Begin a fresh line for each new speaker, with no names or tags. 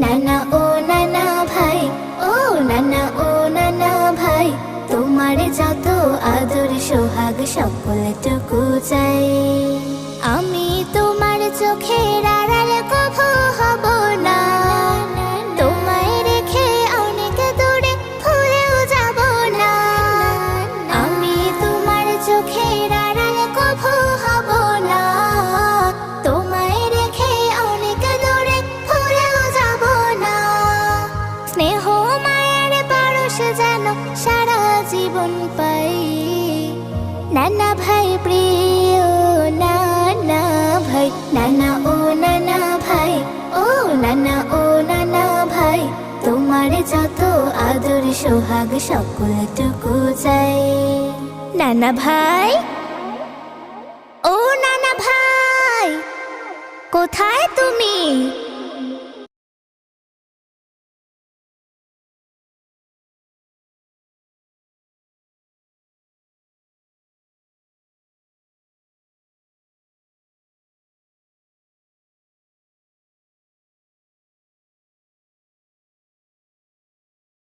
নানা ও নানা ভাই, ও নানা ও নানা ভাই, তোমার যত আদর সোহাগ সকলটুকু চাই। আমি তোমার চোখের আড়াল কভু হব না, তোমায় রেখে অনেক দূরে ভুলেও যাব না। আমি তোমার চোখের আড়াল কভু হব না, তোমায় রেখে অনেক দূরে ভুলেও যাব না। স্নেহ মায়ের পরশ যেন সারা জীবন পাই। নানা ভাই প্রিয় নানা ভাই, নানা ও নানা ভাই, ও নানা ও নানা ভাই, তোমার যত আদর সোহাগ সকলটুকু চাই। নানা ভাই, ও নানা ভাই, কোথায় তুমি?